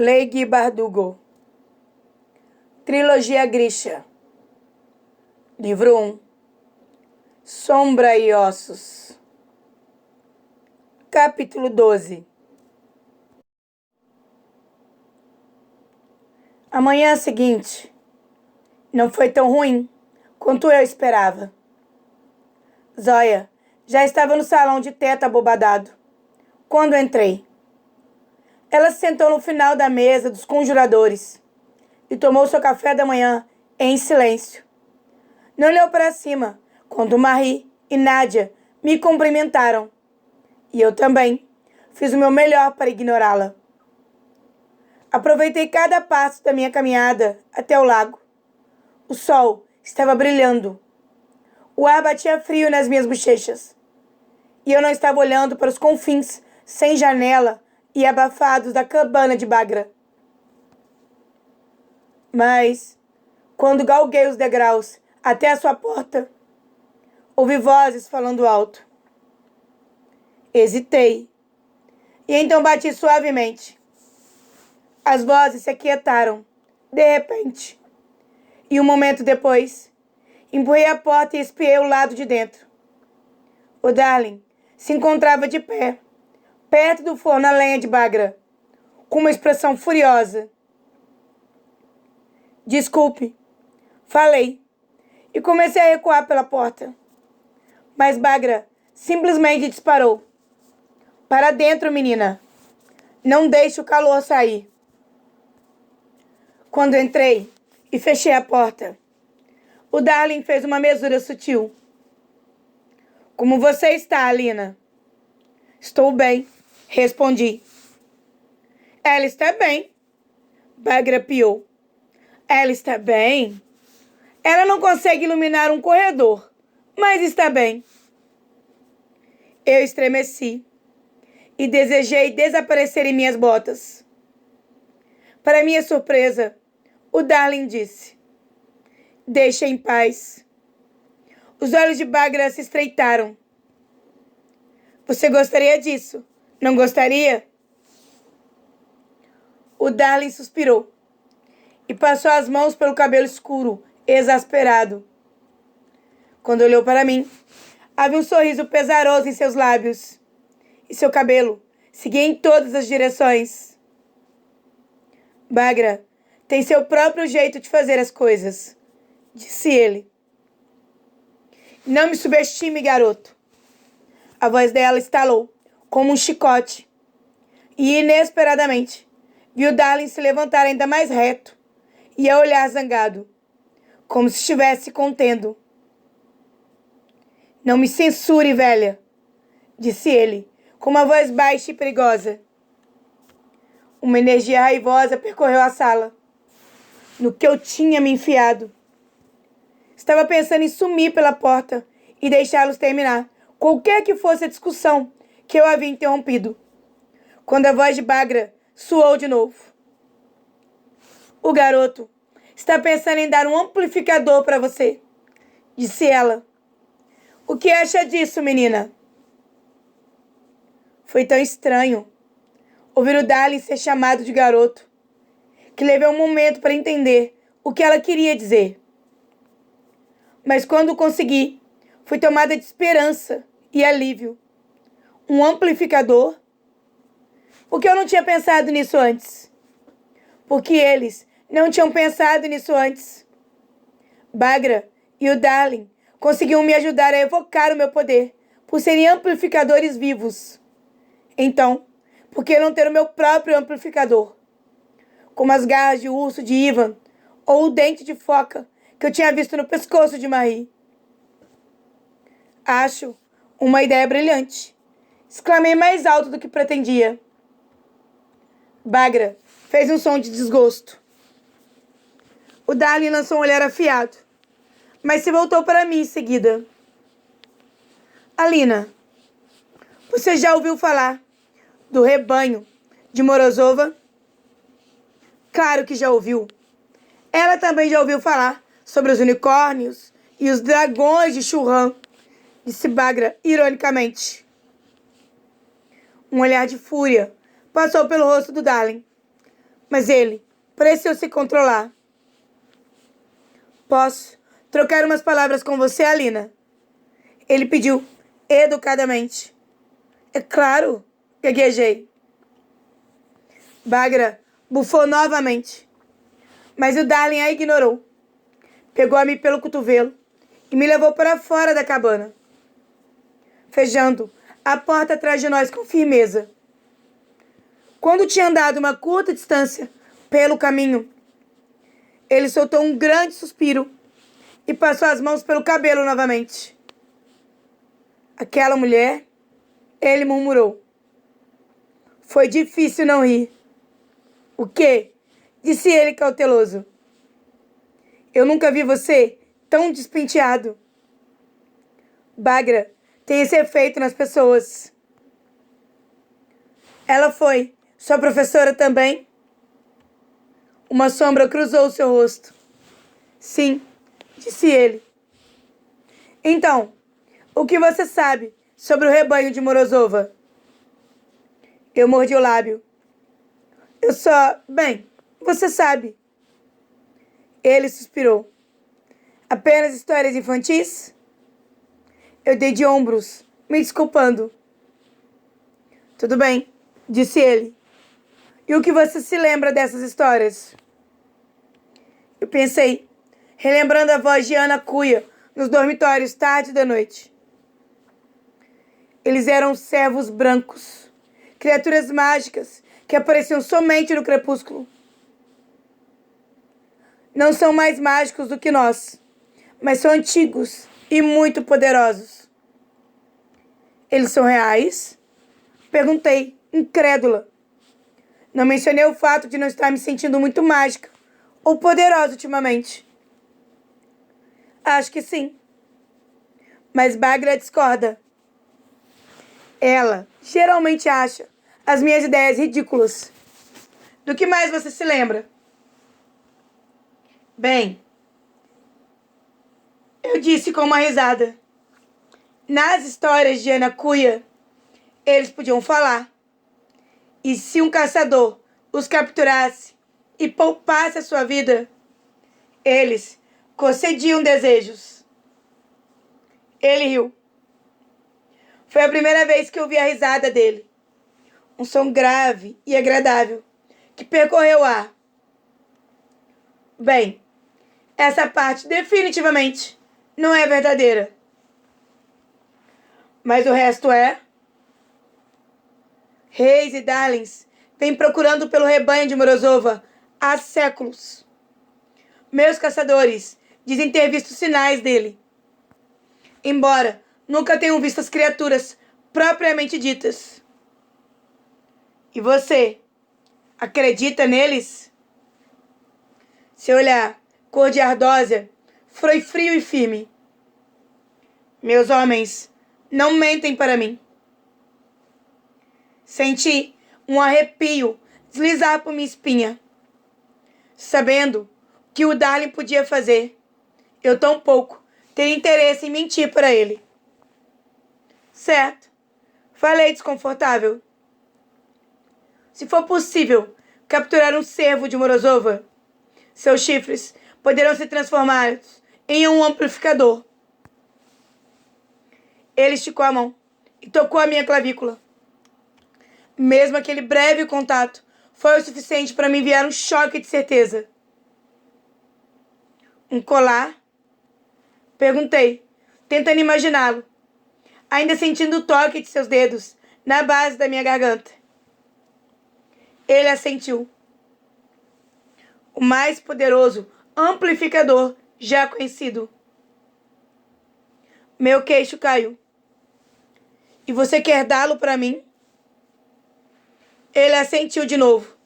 Leigh Bardugo. Trilogia Grisha. Livro 1. Sombra e Ossos. Capítulo 12. A manhã seguinte não foi tão ruim quanto eu esperava. Zoya já estava no salão de teto abobadado quando entrei. Ela se sentou no final da mesa dos conjuradores e tomou seu café da manhã em silêncio. Não olhou para cima quando Marie e Nadia me cumprimentaram. E eu também fiz o meu melhor para ignorá-la. Aproveitei cada passo da minha caminhada até o lago. O sol estava brilhando. O ar batia frio nas minhas bochechas. E eu não estava olhando para os confins sem janela e abafados da cabana de Bagra. Mas, quando galguei os degraus até a sua porta, ouvi vozes falando alto. Hesitei. E então bati suavemente. As vozes se aquietaram, de repente. E um momento depois, empurrei a porta e espiei o lado de dentro. O Darling se encontrava de pé, perto do forno a lenha de Bagra, com uma expressão furiosa. Desculpe, falei, e comecei a recuar pela porta. Mas Bagra simplesmente disparou. Para dentro, menina. Não deixe o calor sair. Quando entrei e fechei a porta, o Darling fez uma mesura sutil. Como você está, Alina? Estou bem, respondi. Ela está bem, Bagra piou. Ela está bem? Ela não consegue iluminar um corredor, mas está bem. Eu estremeci e desejei desaparecer em minhas botas. Para minha surpresa, o Darling disse: deixa em paz. Os olhos de Bagra se estreitaram. Você gostaria disso, não gostaria? O Darling suspirou e passou as mãos pelo cabelo escuro, exasperado. Quando olhou para mim, havia um sorriso pesaroso em seus lábios, e seu cabelo seguia em todas as direções. Bagra tem seu próprio jeito de fazer as coisas, disse ele. Não me subestime, garoto. A voz dela estalou, como um chicote, e inesperadamente viu Darling se levantar ainda mais reto e a olhar zangado, como se estivesse se contendo. Não me censure, velha, disse ele, com uma voz baixa e perigosa. Uma energia raivosa percorreu a sala. No que eu tinha me enfiado. Estava pensando em sumir pela porta e deixá-los terminar qualquer que fosse a discussão que eu havia interrompido, quando a voz de Bagra soou de novo. O garoto está pensando em dar um amplificador para você, disse ela. O que acha disso, menina? Foi tão estranho ouvir o Darling ser chamado de garoto, que levei um momento para entender o que ela queria dizer. Mas quando consegui, fui tomada de esperança e alívio. Um amplificador? Porque eu não tinha pensado nisso antes. Porque eles não tinham pensado nisso antes. Bagra e o Darling conseguiam me ajudar a evocar o meu poder por serem amplificadores vivos. Então, por que não ter o meu próprio amplificador? Como as garras de urso de Ivan ou o dente de foca que eu tinha visto no pescoço de Marie. Acho uma ideia brilhante, exclamei mais alto do que pretendia. Bagra fez um som de desgosto. O Darling lançou um olhar afiado, mas se voltou para mim em seguida. Alina, você já ouviu falar do rebanho de Morozova? Claro que já ouviu. Ela também já ouviu falar sobre os unicórnios e os dragões de Churran, disse Bagra ironicamente. Um olhar de fúria passou pelo rosto do Darling. mas ele pareceu se controlar. Posso trocar umas palavras com você, Alina? Ele pediu educadamente. É claro, gaguejei. Bagra bufou novamente, mas o Darling a ignorou. Pegou-me pelo cotovelo e me levou para fora da cabana, fechando a porta atrás de nós com firmeza. Quando tinha andado uma curta distância pelo caminho, ele soltou um grande suspiro e passou as mãos pelo cabelo novamente. Aquela mulher, ele murmurou. Foi difícil não rir. O quê? Disse ele cauteloso. Eu nunca vi você tão despenteado. Bagra tem esse efeito nas pessoas. Ela foi sua professora também? Uma sombra cruzou seu rosto. Sim, disse ele. Então, o que você sabe sobre o rebanho de Morozova? Eu mordi o lábio. Bem, você sabe. Ele suspirou. Apenas histórias infantis? Eu dei de ombros, me desculpando. Tudo bem, disse ele. E o que você se lembra dessas histórias? Eu pensei, relembrando a voz de Ana Cuia nos dormitórios tarde da noite. Eles eram servos brancos, criaturas mágicas que apareciam somente no crepúsculo. Não são mais mágicos do que nós, mas são antigos e muito poderosos. Eles são reais? Perguntei, incrédula. Não mencionei o fato de não estar me sentindo muito mágica ou poderosa ultimamente. Acho que sim. Mas Bagra discorda. Ela geralmente acha as minhas ideias ridículas. Do que mais você se lembra? Bem, eu disse com uma risada. Nas histórias de Ana Cuia, eles podiam falar. E se um caçador os capturasse e poupasse a sua vida, eles concediam desejos. Ele riu. Foi a primeira vez que eu ouvi a risada dele. Um som grave e agradável que percorreu o ar. Bem, essa parte definitivamente não é verdadeira. Mas o resto é? Reis e Darlings vêm procurando pelo rebanho de Morozova há séculos. Meus caçadores dizem ter visto sinais dele, embora nunca tenham visto as criaturas propriamente ditas. E você, acredita neles? Seu olhar, cor de ardósia, foi frio e firme. Meus homens não mentem para mim. Senti um arrepio deslizar por minha espinha. Sabendo que o Darling podia fazer, eu tampouco teria interesse em mentir para ele. Certo, falei desconfortável. Se for possível capturar um cervo de Morozova, seus chifres poderão ser transformados em um amplificador. Ele esticou a mão e tocou a minha clavícula. Mesmo aquele breve contato foi o suficiente para me enviar um choque de certeza. Um colar? Perguntei, tentando imaginá-lo, ainda sentindo o toque de seus dedos na base da minha garganta. Ele assentiu. O mais poderoso amplificador já conhecido. Meu queixo caiu. E você quer dá-lo para mim? Ele assentiu de novo.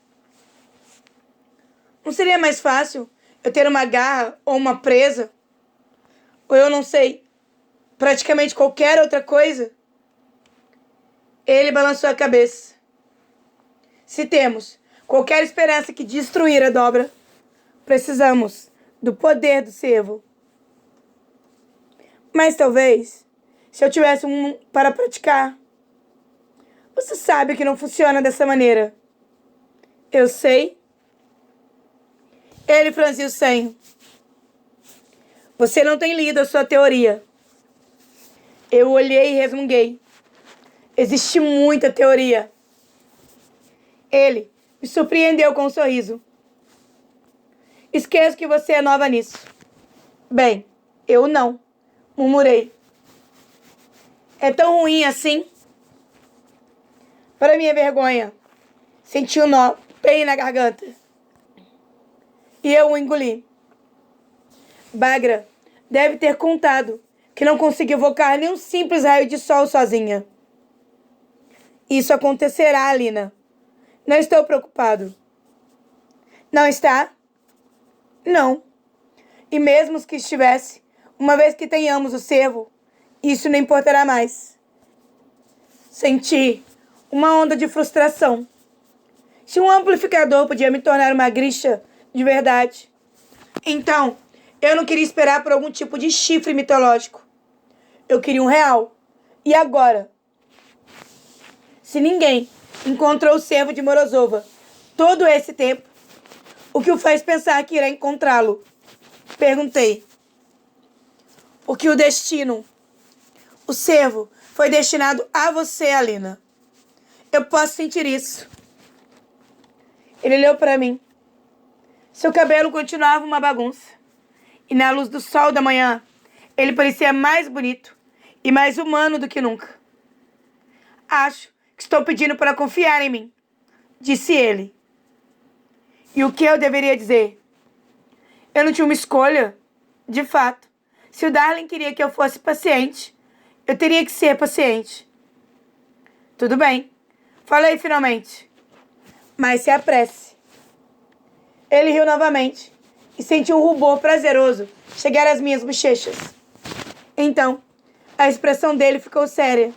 Não seria mais fácil eu ter uma garra ou uma presa? Ou eu não sei, praticamente qualquer outra coisa? Ele balançou a cabeça. Se temos qualquer esperança que destruir a dobra, precisamos do poder do cervo. Mas talvez, se eu tivesse um para praticar. Você sabe que não funciona dessa maneira. Eu sei, Ele franziu o senho. Você não tem lido a sua teoria. Eu olhei e resmunguei. Existe muita teoria. Ele me surpreendeu com um sorriso. Esqueço que você é nova nisso. Bem, eu não, murmurei. É tão ruim assim? Para minha vergonha, senti um nó bem na garganta. E eu o engoli. Bagra deve ter contado que não conseguiu evocar nenhum simples raio de sol sozinha. Isso acontecerá, Alina. Não estou preocupado. Não está? Não. E mesmo que estivesse, uma vez que tenhamos o cervo, isso não importará mais. Senti uma onda de frustração. Se um amplificador podia me tornar uma Grisha de verdade, então eu não queria esperar por algum tipo de chifre mitológico. Eu queria um real. E agora? Se ninguém encontrou o cervo de Morozova todo esse tempo, o que o faz pensar que irá encontrá-lo? Perguntei. Porque o destino, o cervo, foi destinado a você, Alina. Eu posso sentir isso. Ele olhou para mim. Seu cabelo continuava uma bagunça. E na luz do sol da manhã, ele parecia mais bonito e mais humano do que nunca. Acho que estou pedindo para confiar em mim, disse ele. E o que eu deveria dizer? Eu não tinha uma escolha. De fato, se o Darling queria que eu fosse paciente, eu teria que ser paciente. Tudo bem, falei finalmente. Mas se apresse. Ele riu novamente e senti um rubor prazeroso chegar às minhas bochechas. Então, a expressão dele ficou séria.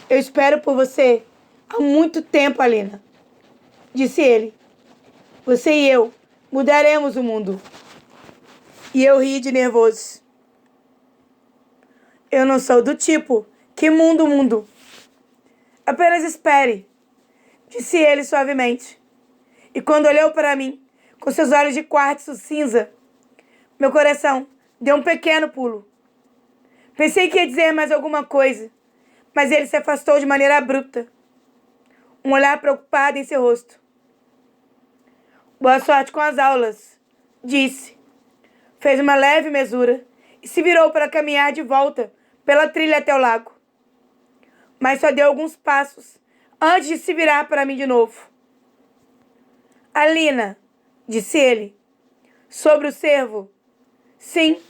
Eu espero por você há muito tempo, Alina, disse ele. Você e eu mudaremos o mundo. E eu ri de nervoso. Eu não sou do tipo que muda o mundo. Apenas espere, disse ele suavemente. E quando olhou para mim, com seus olhos de quartzo cinza, meu coração deu um pequeno pulo. Pensei que ia dizer mais alguma coisa, mas ele se afastou de maneira abrupta. Um olhar preocupado em seu rosto. Boa sorte com as aulas, disse. Fez uma leve mesura e se virou para caminhar de volta pela trilha até o lago. Mas só deu alguns passos antes de se virar para mim de novo. Alina, disse ele. Sobre o cervo? Sim.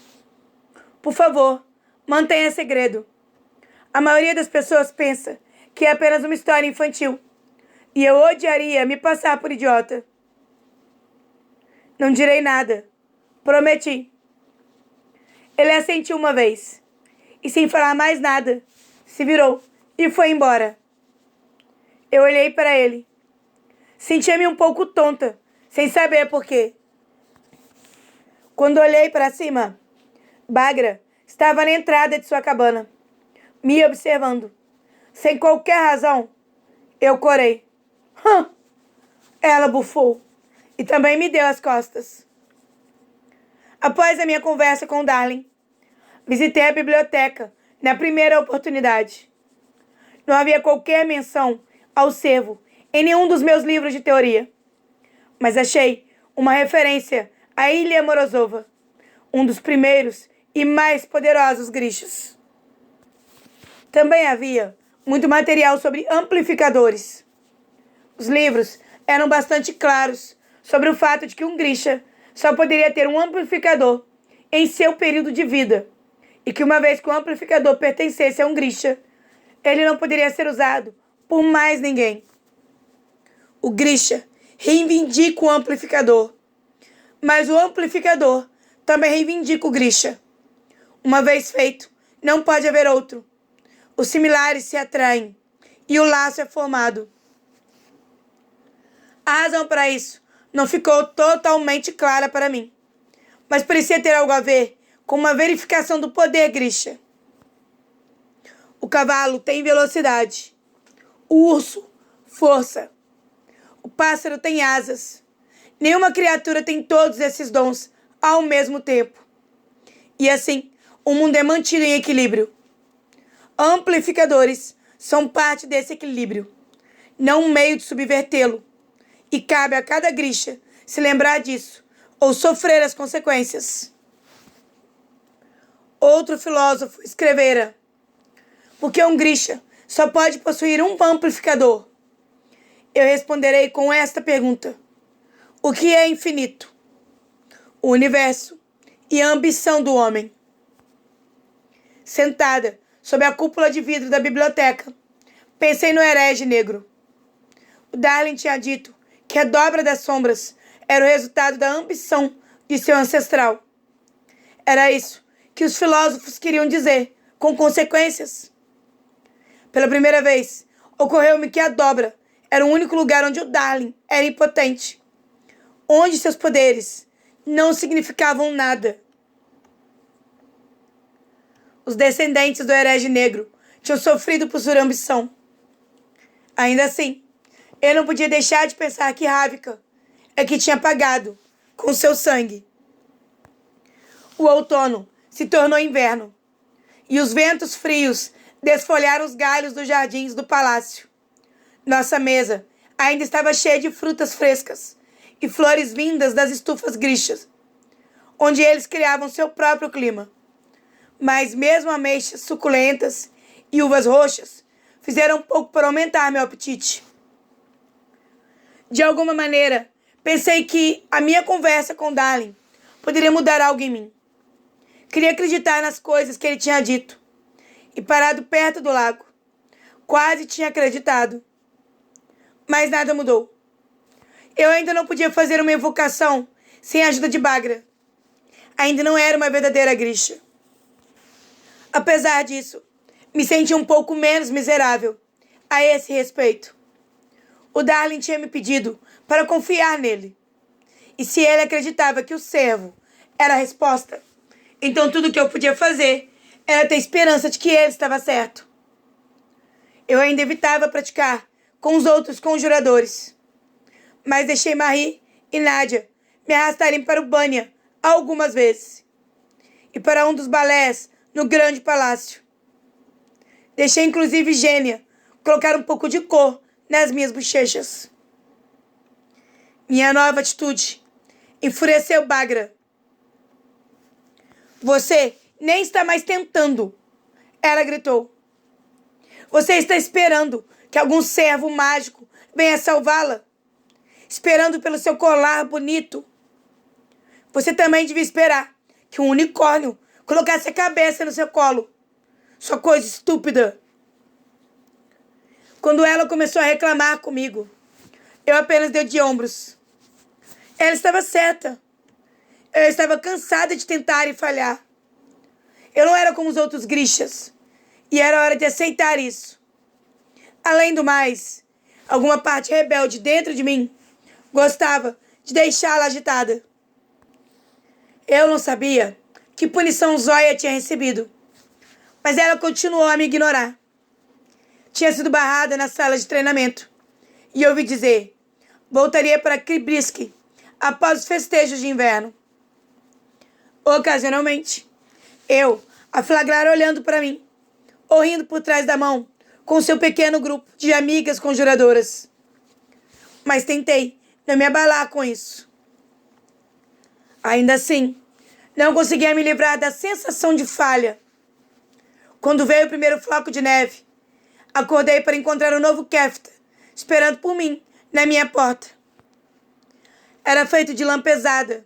Por favor, mantenha segredo. A maioria das pessoas pensa que é apenas uma história infantil. E eu odiaria me passar por idiota. Não direi nada. Prometi. Ele assentiu uma vez. E sem falar mais nada, se virou e foi embora. Eu olhei para ele. Sentia-me um pouco tonta, sem saber por quê. Quando olhei para cima, Bagra estava na entrada de sua cabana, me observando. Sem qualquer razão, eu corei. Hã! Ela bufou e também me deu as costas. Após a minha conversa com o Darling, visitei a biblioteca na primeira oportunidade. Não havia qualquer menção ao cervo em nenhum dos meus livros de teoria, mas achei uma referência à Ilha Morozova, um dos primeiros e mais poderosos Grishas. Também havia muito material sobre amplificadores. Os livros eram bastante claros sobre o fato de que um Grisha só poderia ter um amplificador em seu período de vida, e que uma vez que o amplificador pertencesse a um Grisha, ele não poderia ser usado por mais ninguém. O Grisha reivindica o amplificador, mas o amplificador também reivindica o Grisha. Uma vez feito, não pode haver outro. Os similares se atraem e o laço é formado. A razão para isso não ficou totalmente clara para mim, mas parecia ter algo a ver com uma verificação do poder Grisha. O cavalo tem velocidade, o urso, força. O pássaro tem asas Nenhuma criatura tem todos esses dons ao mesmo tempo. E assim, o mundo é mantido em equilíbrio. Amplificadores são parte desse equilíbrio, não um meio de subvertê-lo. E cabe a cada Grisha se lembrar disso ou sofrer as consequências. Outro filósofo escrevera: porque um Grisha só pode possuir um amplificador? Eu responderei com esta pergunta: o que é infinito? O universo e a ambição do homem. Sentada sob a cúpula de vidro da biblioteca, pensei no herege negro. O Darling tinha dito que a dobra das sombras era o resultado da ambição de seu ancestral. Era isso que os filósofos queriam dizer, com consequências. Pela primeira vez, ocorreu-me que a dobra era o único lugar onde o Darling era impotente, onde seus poderes não significavam nada. Os descendentes do herege negro tinham sofrido por sua ambição. Ainda assim, eu não podia deixar de pensar que Ravika é que tinha pagado com seu sangue. O outono se tornou inverno, e os ventos frios desfolharam os galhos dos jardins do palácio. Nossa mesa ainda estava cheia de frutas frescas e flores vindas das estufas grixas, onde eles criavam seu próprio clima. Mas mesmo ameixas suculentas e uvas roxas fizeram pouco para aumentar meu apetite. De alguma maneira, pensei que a minha conversa com Darling poderia mudar algo em mim. Queria acreditar nas coisas que ele tinha dito. E parado perto do lago, quase tinha acreditado. Mas nada mudou. Eu ainda não podia fazer uma invocação sem a ajuda de Bagra. Ainda não era uma verdadeira Grisha. Apesar disso, me senti um pouco menos miserável a esse respeito. O Darling tinha me pedido para confiar nele. E se ele acreditava que o servo era a resposta, então tudo o que eu podia fazer era ter esperança de que ele estava certo. Eu ainda evitava praticar com os outros conjuradores, mas deixei Marie e Nadia me arrastarem para o Banya algumas vezes e para um dos balés no grande palácio. Deixei inclusive Gênia colocar um pouco de cor nas minhas bochechas. Minha nova atitude enfureceu Bagra. Você nem está mais tentando, ela gritou. Você está esperando que algum servo mágico venha salvá-la? Esperando pelo seu colar bonito? Você também devia esperar que um unicórnio colocasse a cabeça no seu colo. Sua coisa estúpida. Quando ela começou a reclamar comigo, eu apenas dei de ombros. Ela estava certa. Eu estava cansada de tentar e falhar. Eu não era como os outros Grishas, e era hora de aceitar isso. Além do mais, alguma parte rebelde dentro de mim gostava de deixá-la agitada. Eu não sabia que punição Zoya tinha recebido, mas ela continuou a me ignorar. Tinha sido barrada na sala de treinamento, e ouvi dizer: voltaria para Kribriski após os festejos de inverno. Ocasionalmente, eu a flagrar olhando para mim, ou rindo por trás da mão com seu pequeno grupo de amigas conjuradoras. Mas tentei não me abalar com isso. Ainda assim, não conseguia me livrar da sensação de falha. Quando veio o primeiro floco de neve, acordei para encontrar o novo Kefta esperando por mim na minha porta. Era feito de lã pesada,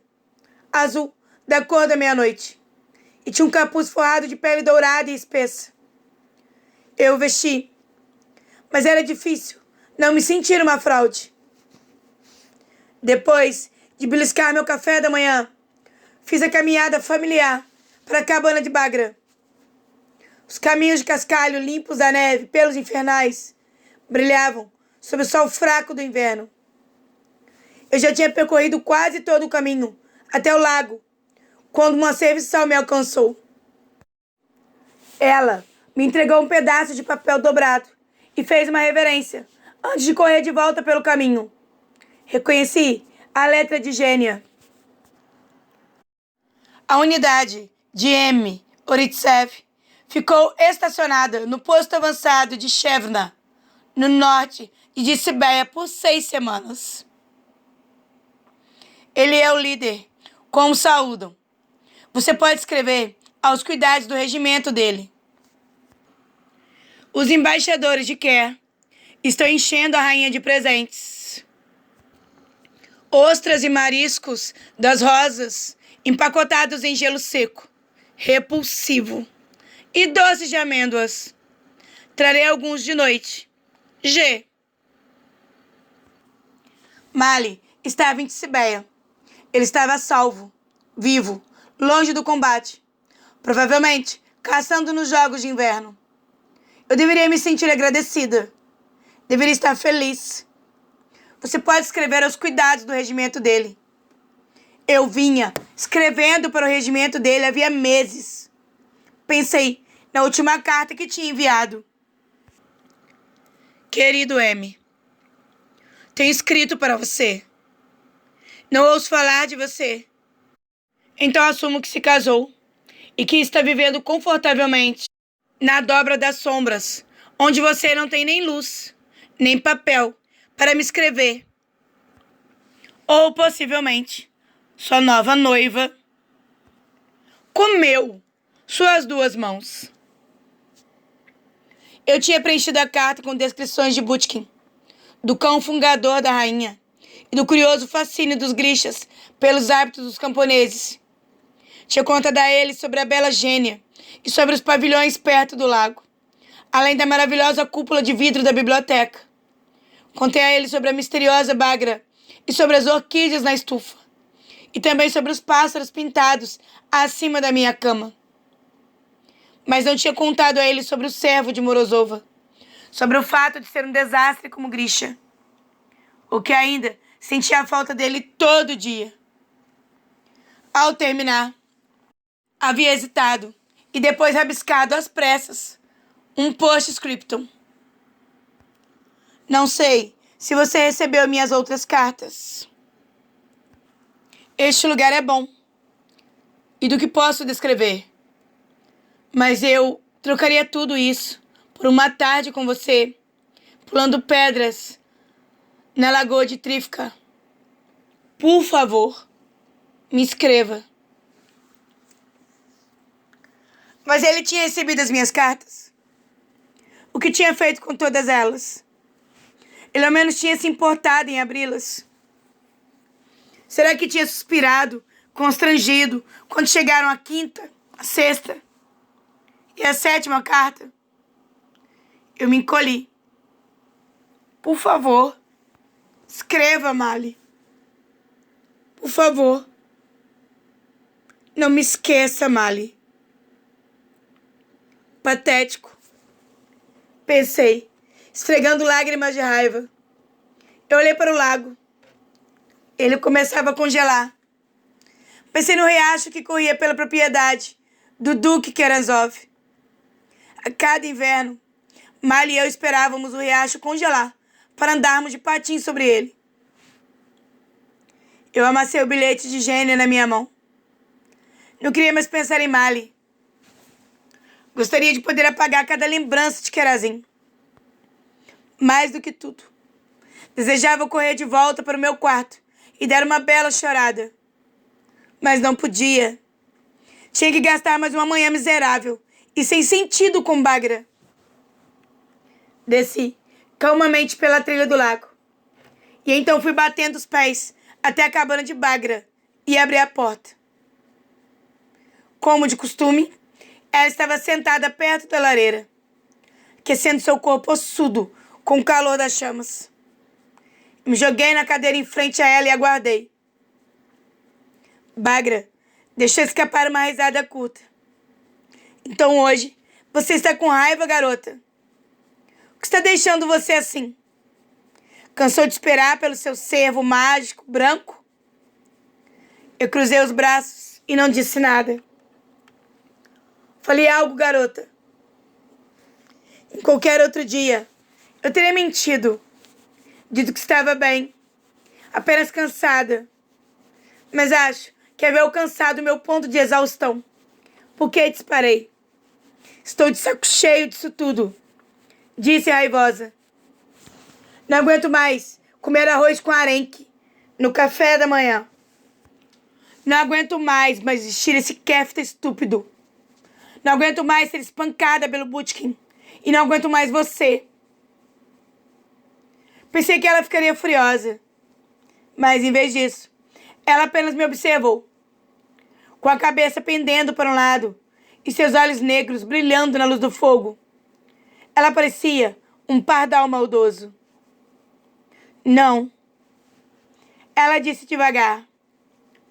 azul da cor da meia-noite, e tinha um capuz forrado de pele dourada e espessa. Eu o vesti, mas era difícil não me sentir uma fraude. Depois de beliscar meu café da manhã, fiz a caminhada familiar para a cabana de Bagra. Os caminhos de cascalho limpos da neve pelos infernais brilhavam sob o sol fraco do inverno. Eu já tinha percorrido quase todo o caminho até o lago, quando uma serviçal me alcançou. Ela me entregou um pedaço de papel dobrado e fez uma reverência antes de correr de volta pelo caminho. Reconheci A letra de Gênia. A unidade de M. Oritsev ficou estacionada no posto avançado de Shevna, no norte de Siberia, por 6 semanas. Ele é o líder. Como saúdam? Você pode escrever aos cuidados do regimento dele. Os embaixadores de Kerr estão enchendo a rainha de presentes. Ostras e mariscos das rosas empacotados em gelo seco, repulsivo, e doces de amêndoas. Trarei alguns de noite. G. Mali estava em Tissibeia. Ele estava a salvo, vivo, longe do combate, provavelmente caçando nos jogos de inverno. Eu deveria me sentir agradecida. Deveria estar feliz. Você pode escrever aos cuidados do regimento dele. Eu vinha escrevendo para o regimento dele havia meses. Pensei na última carta que tinha enviado. Querido M, tenho escrito para você. Não ouço falar de você. Então assumo que se casou e que está vivendo confortavelmente na dobra das sombras, onde você não tem nem luz, nem papel para me escrever. Ou, possivelmente, sua nova noiva comeu suas 2 mãos. Eu tinha preenchido a carta com descrições de Butkin, do cão fungador da rainha e do curioso fascínio dos grixas pelos hábitos dos camponeses. Tinha contado a ele sobre a bela Gênia e sobre os pavilhões perto do lago, além da maravilhosa cúpula de vidro da biblioteca. Contei a ele sobre a misteriosa Bagra e sobre as orquídeas na estufa, e também sobre os pássaros pintados acima da minha cama. Mas não tinha contado a ele sobre o servo de Morozova, sobre o fato de ser um desastre como Grisha, o que ainda sentia a falta dele todo dia. Ao terminar, havia hesitado e depois rabiscado às pressas um postscriptum. Não sei se você recebeu minhas outras cartas. Este lugar é bom e do que posso descrever. Mas eu trocaria tudo isso por uma tarde com você, pulando pedras na lagoa de Trifka. Por favor, me escreva. Mas ele tinha recebido as minhas cartas? O que tinha feito com todas elas? Ele ao menos tinha se importado em abri-las. Será que tinha suspirado, constrangido, quando chegaram a 5ª, a 6ª e a 7ª carta? Eu me encolhi. Por favor, escreva, Mali. Por favor. Não me esqueça, Mali. Patético. Pensei, esfregando lágrimas de raiva. Eu olhei para o lago. Ele começava a congelar. Pensei no riacho que corria pela propriedade do Duque Kerazov. A cada inverno, Mali e eu esperávamos o riacho congelar para andarmos de patins sobre ele. Eu amassei o bilhete de Gênia na minha mão. Não queria mais pensar em Mali. Gostaria de poder apagar cada lembrança de Kerazim. Mais do que tudo, desejava correr de volta para o meu quarto e dar uma bela chorada. Mas não podia. Tinha que gastar mais uma manhã miserável e sem sentido com Bagra. Desci calmamente pela trilha do lago. E então fui batendo os pés até a cabana de Bagra e abri a porta. Como de costume, ela estava sentada perto da lareira, aquecendo seu corpo ossudo com o calor das chamas. Me joguei na cadeira em frente a ela e aguardei. Bagra deixou escapar uma risada curta. Então hoje, você está com raiva, garota? O que está deixando você assim? Cansou de esperar pelo seu servo mágico, branco? Eu cruzei os braços e não disse nada. Falei algo, garota. Em qualquer outro dia, eu teria mentido, dito que estava bem, apenas cansada. Mas acho que havia alcançado o meu ponto de exaustão. Por que disparei? Estou de saco cheio disso tudo, disse raivosa. Não aguento mais comer arroz com arenque no café da manhã. Não aguento mais vestir esse kefta estúpido. Não aguento mais ser espancada pelo Butkin. E não aguento mais você. Pensei que ela ficaria furiosa. Mas em vez disso, ela apenas me observou, com a cabeça pendendo para um lado e seus olhos negros brilhando na luz do fogo. Ela parecia um pardal maldoso. Não. Ela disse devagar.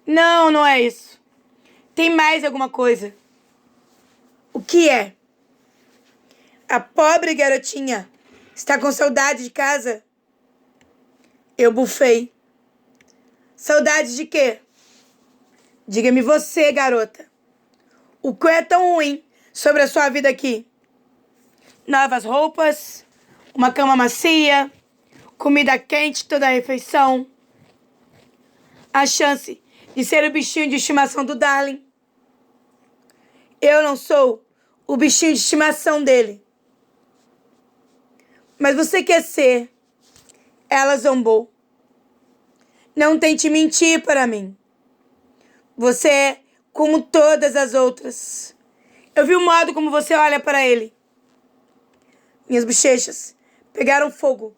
Não, não é isso. Tem mais alguma coisa. O que é? A pobre garotinha está com saudade de casa? Eu bufei. Saudade de quê? Diga-me você, garota. O que é tão ruim sobre a sua vida aqui? Novas roupas, uma cama macia, comida quente toda a refeição, a chance de ser o bichinho de estimação do Darling. Eu não sou o bichinho de estimação dele. Mas você quer ser. Ela zombou. Não tente mentir para mim. Você é como todas as outras. Eu vi o modo como você olha para ele. Minhas bochechas pegaram fogo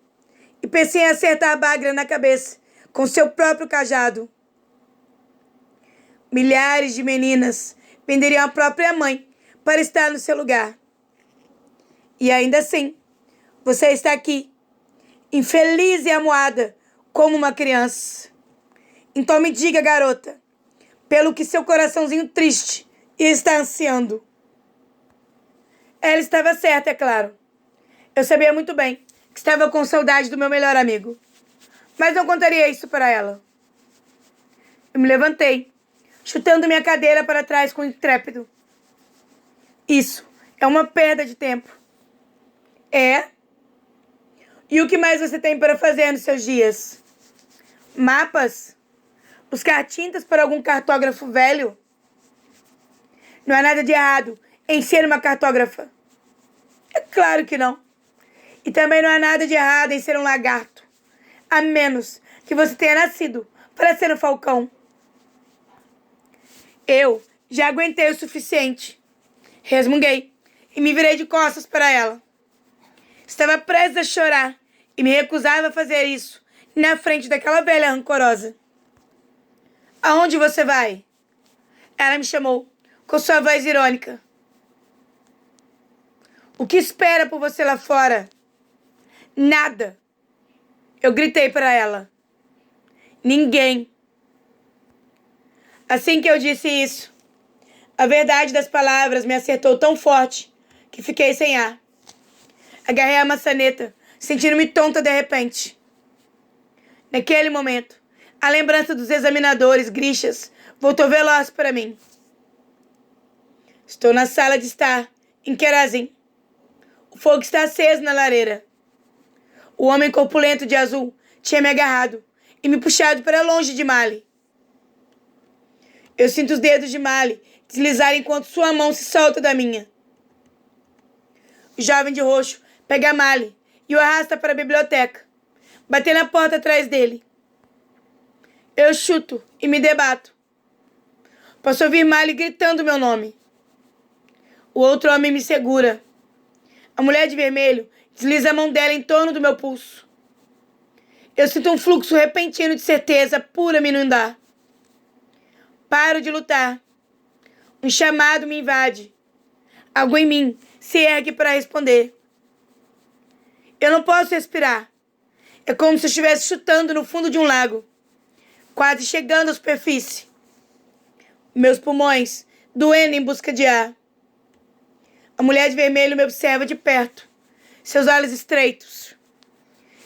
e pensei em acertar a Bagra na cabeça com seu próprio cajado. Milhares de meninas venderiam a própria mãe para estar no seu lugar. E ainda assim, você está aqui, infeliz e amuada, como uma criança. Então me diga, garota, pelo que seu coraçãozinho triste está ansiando. Ela estava certa, é claro. Eu sabia muito bem que estava com saudade do meu melhor amigo. Mas não contaria isso para ela. Eu me levantei, chutando minha cadeira para trás com intrépido. Isso é uma perda de tempo. É? E o que mais você tem para fazer nos seus dias? Mapas? Buscar tintas para algum cartógrafo velho? Não há nada de errado em ser uma cartógrafa. É claro que não. E também não há nada de errado em ser um lagarto. A menos que você tenha nascido para ser um falcão. Eu já aguentei o suficiente. Resmunguei e me virei de costas para ela. Estava prestes a chorar e me recusava a fazer isso na frente daquela velha rancorosa. Aonde você vai? Ela me chamou com sua voz irônica. O que espera por você lá fora? Nada. Eu gritei para ela. Ninguém. Assim que eu disse isso, a verdade das palavras me acertou tão forte que fiquei sem ar. Agarrei a maçaneta, sentindo-me tonta de repente. Naquele momento, a lembrança dos examinadores Grishas voltou veloz para mim. Estou na sala de estar, em Kerazin. O fogo está aceso na lareira. O homem corpulento de azul tinha me agarrado e me puxado para longe de Mali. Eu sinto os dedos de Mali deslizarem enquanto sua mão se solta da minha. O jovem de roxo pega Mali e o arrasta para a biblioteca, batendo na porta atrás dele. Eu chuto e me debato. Posso ouvir Mali gritando meu nome. O outro homem me segura. A mulher de vermelho desliza a mão dela em torno do meu pulso. Eu sinto um fluxo repentino de certeza pura me inundar. Paro de lutar. Um chamado me invade. Algo em mim se ergue para responder. Eu não posso respirar. É como se eu estivesse chutando no fundo de um lago, quase chegando à superfície. Meus pulmões doendo em busca de ar. A mulher de vermelho me observa de perto, seus olhos estreitos.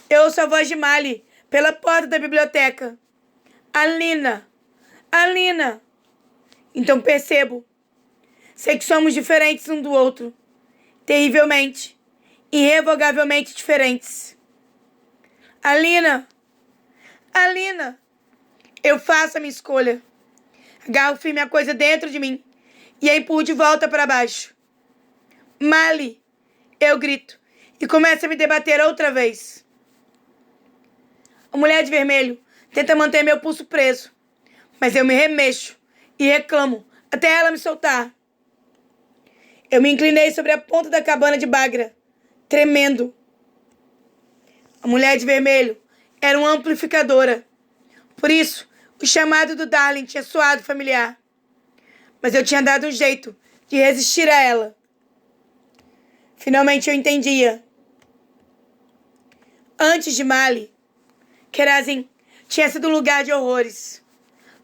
Eu ouço a voz de Mali pela porta da biblioteca. Alina! Alina! Então percebo. Sei que somos diferentes um do outro. Terrivelmente, irrevogavelmente diferentes. Alina! Alina! Eu faço a minha escolha. Agarro firme a coisa dentro de mim e a empurro de volta para baixo. Mali! Eu grito e começo a me debater outra vez. A mulher de vermelho tenta manter meu pulso preso, mas eu me remexo e reclamo até ela me soltar. Eu me inclinei sobre a ponta da cabana de Bagra, tremendo. A mulher de vermelho era uma amplificadora. Por isso, o chamado do Darling tinha soado familiar. Mas eu tinha dado um jeito de resistir a ela. Finalmente eu entendia. Antes de Mali, Kerazin tinha sido um lugar de horrores.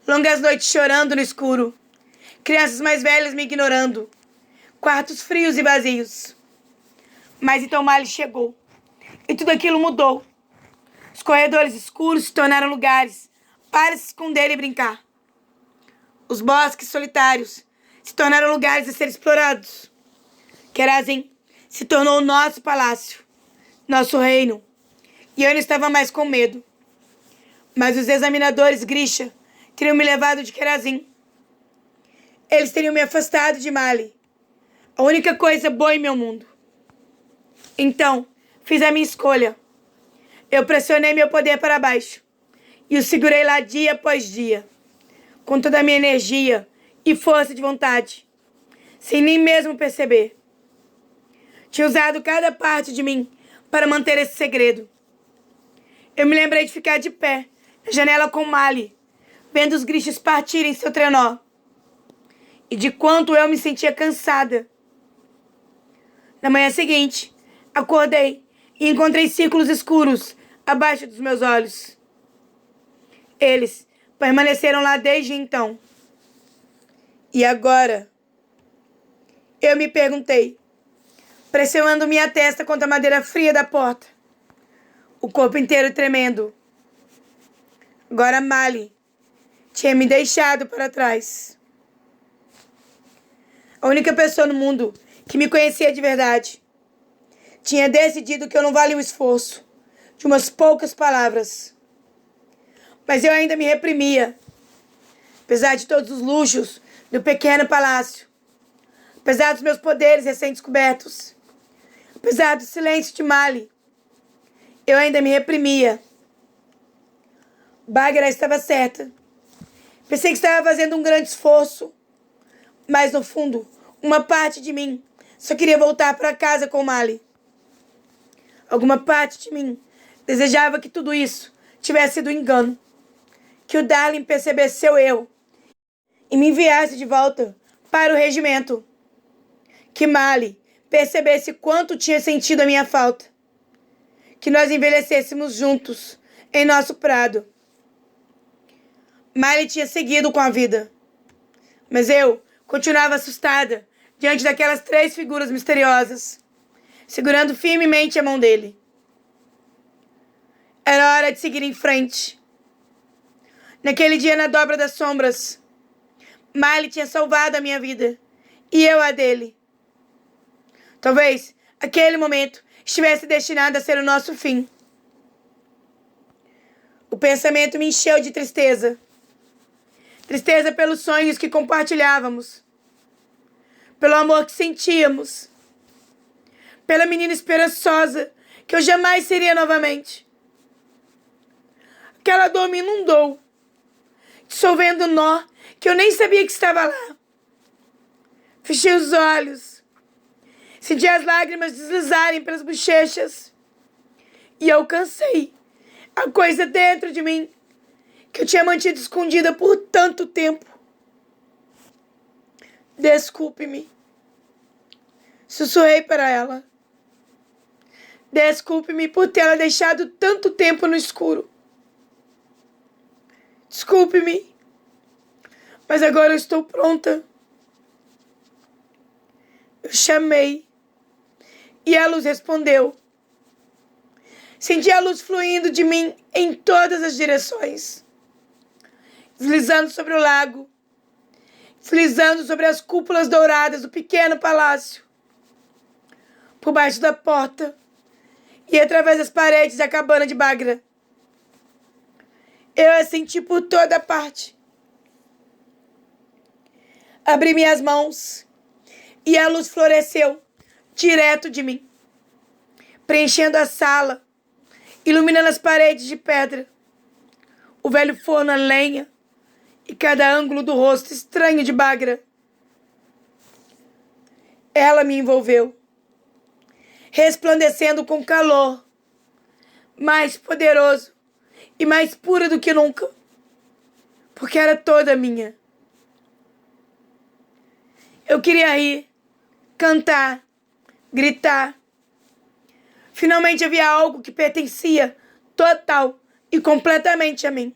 Longas noites chorando no escuro. Crianças mais velhas me ignorando. Quartos frios e vazios. Mas então Mali chegou. E tudo aquilo mudou. Os corredores escuros se tornaram lugares para se esconder e brincar. Os bosques solitários se tornaram lugares a ser explorados. Kerazin se tornou o nosso palácio, nosso reino. E eu não estava mais com medo. Mas os examinadores Grisha teriam me levado de Kerazin. Eles teriam me afastado de Mali, a única coisa boa em meu mundo. Então, fiz a minha escolha. Eu pressionei meu poder para baixo e o segurei lá dia após dia, com toda a minha energia e força de vontade, sem nem mesmo perceber. Tinha usado cada parte de mim para manter esse segredo. Eu me lembrei de ficar de pé na janela com Mali, vendo os Grishas partirem seu trenó, e de quanto eu me sentia cansada. Na manhã seguinte, acordei e encontrei círculos escuros abaixo dos meus olhos. Eles permaneceram lá desde então. E agora? Eu me perguntei, pressionando minha testa contra a madeira fria da porta, o corpo inteiro tremendo. Agora Mali tinha me deixado para trás. A única pessoa no mundo que me conhecia de verdade tinha decidido que eu não valia o esforço de umas poucas palavras. Mas eu ainda me reprimia. Apesar de todos os luxos do pequeno palácio, apesar dos meus poderes recém-descobertos, apesar do silêncio de Mali, eu ainda me reprimia. Bagra estava certa. Pensei que estava fazendo um grande esforço, mas no fundo, uma parte de mim só queria voltar para casa com Mali. Alguma parte de mim desejava que tudo isso tivesse sido um engano, que o Darling percebesse seu erro e me enviasse de volta para o regimento, que Mali percebesse quanto tinha sentido a minha falta, que nós envelhecêssemos juntos em nosso prado. Mali tinha seguido com a vida, mas eu continuava assustada diante daquelas 3 figuras misteriosas, segurando firmemente a mão dele. Era hora de seguir em frente. Naquele dia, na dobra das sombras, Mali tinha salvado a minha vida e eu a dele. Talvez aquele momento estivesse destinado a ser o nosso fim. O pensamento me encheu de tristeza. Tristeza pelos sonhos que compartilhávamos, pelo amor que sentíamos, pela menina esperançosa que eu jamais seria novamente. Aquela dor me inundou, dissolvendo o nó que eu nem sabia que estava lá. Fechei os olhos, senti as lágrimas deslizarem pelas bochechas e alcancei a coisa dentro de mim que eu tinha mantido escondida por tanto tempo. Desculpe-me. Sussurrei para ela. Desculpe-me por tê-la deixado tanto tempo no escuro. Desculpe-me. Mas agora eu estou pronta. Eu chamei. E a luz respondeu. Senti a luz fluindo de mim em todas as direções. Deslizando sobre o lago, deslizando sobre as cúpulas douradas do pequeno palácio, por baixo da porta e através das paredes da cabana de Bagra. Eu a senti por toda parte. Abri minhas mãos e a luz floresceu direto de mim, preenchendo a sala, iluminando as paredes de pedra, o velho forno a lenha e cada ângulo do rosto estranho de Bagra. Ela me envolveu, resplandecendo com calor, mais poderoso e mais pura do que nunca, porque era toda minha. Eu queria rir, cantar, gritar. Finalmente havia algo que pertencia total e completamente a mim.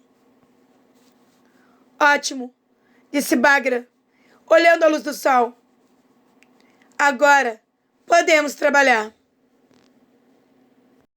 Ótimo, disse Bagra, olhando a luz do sol. Agora podemos trabalhar.